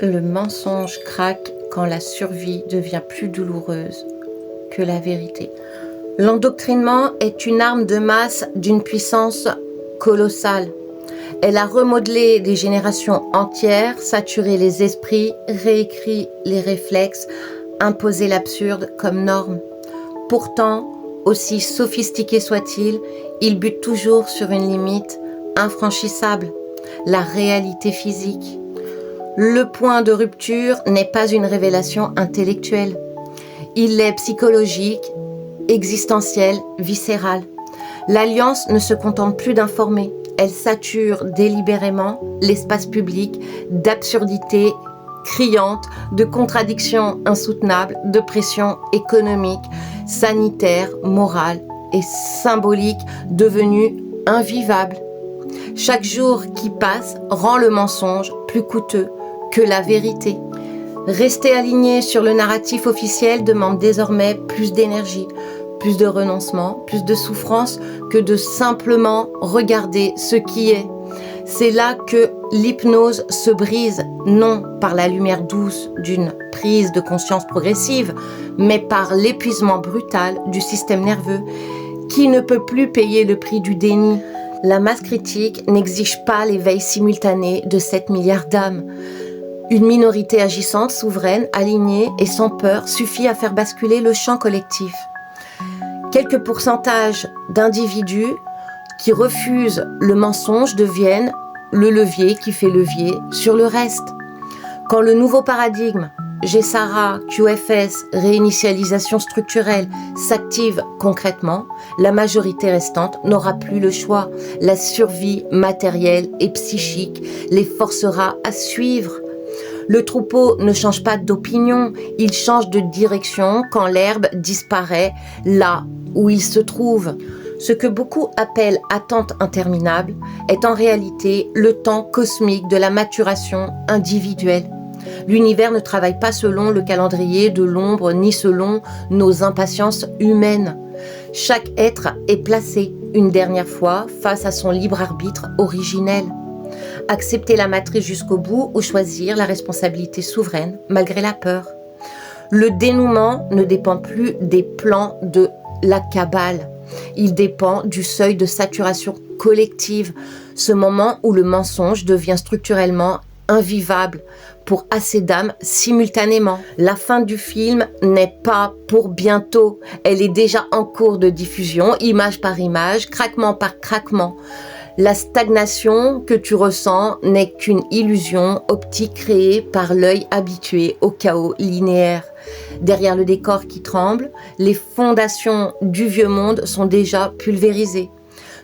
Le mensonge craque quand la survie devient plus douloureuse que la vérité. L'endoctrinement est une arme de masse d'une puissance colossale. Elle a remodelé des générations entières, saturé les esprits, réécrit les réflexes, imposé l'absurde comme norme. Pourtant, aussi sophistiqué soit-il, il bute toujours sur une limite infranchissable, la réalité physique. Le point de rupture n'est pas une révélation intellectuelle. Il est psychologique, existentiel, viscéral. L'Alliance ne se contente plus d'informer. Elle sature délibérément l'espace public d'absurdités criantes, de contradictions insoutenables, de pressions économiques, sanitaires, morales et symboliques devenues invivables. Chaque jour qui passe rend le mensonge plus coûteux que la vérité. Rester aligné sur le narratif officiel demande désormais plus d'énergie, plus de renoncement, plus de souffrance que de simplement regarder ce qui est. C'est là que l'hypnose se brise, non par la lumière douce d'une prise de conscience progressive, mais par l'épuisement brutal du système nerveux qui ne peut plus payer le prix du déni. La masse critique n'exige pas l'éveil simultané de 7 milliards d'âmes. Une minorité agissante, souveraine, alignée et sans peur suffit à faire basculer le champ collectif. Quelques pourcentages d'individus qui refusent le mensonge deviennent le levier qui fait levier sur le reste. Quand le nouveau paradigme, GSARA, QFS, réinitialisation structurelle, s'active concrètement, la majorité restante n'aura plus le choix. La survie matérielle et psychique les forcera à suivre. Le troupeau ne change pas d'opinion, il change de direction quand l'herbe disparaît là où il se trouve. Ce que beaucoup appellent attente interminable est en réalité le temps cosmique de la maturation individuelle. L'univers ne travaille pas selon le calendrier de l'ombre ni selon nos impatiences humaines. Chaque être est placé une dernière fois face à son libre arbitre originel. Accepter la matrice jusqu'au bout ou choisir la responsabilité souveraine malgré la peur. Le dénouement ne dépend plus des plans de la cabale. Il dépend du seuil de saturation collective, ce moment où le mensonge devient structurellement invivable pour assez d'âmes simultanément. La fin du film n'est pas pour bientôt, elle est déjà en cours de diffusion, image par image, craquement par craquement. La stagnation que tu ressens n'est qu'une illusion optique créée par l'œil habitué au chaos linéaire. Derrière le décor qui tremble, les fondations du vieux monde sont déjà pulvérisées.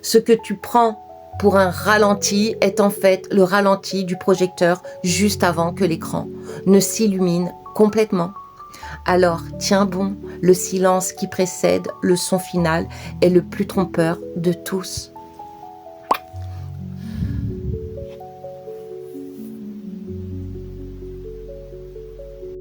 Ce que tu prends pour un ralenti est en fait le ralenti du projecteur juste avant que l'écran ne s'illumine complètement. Alors, tiens bon, le silence qui précède le son final est le plus trompeur de tous.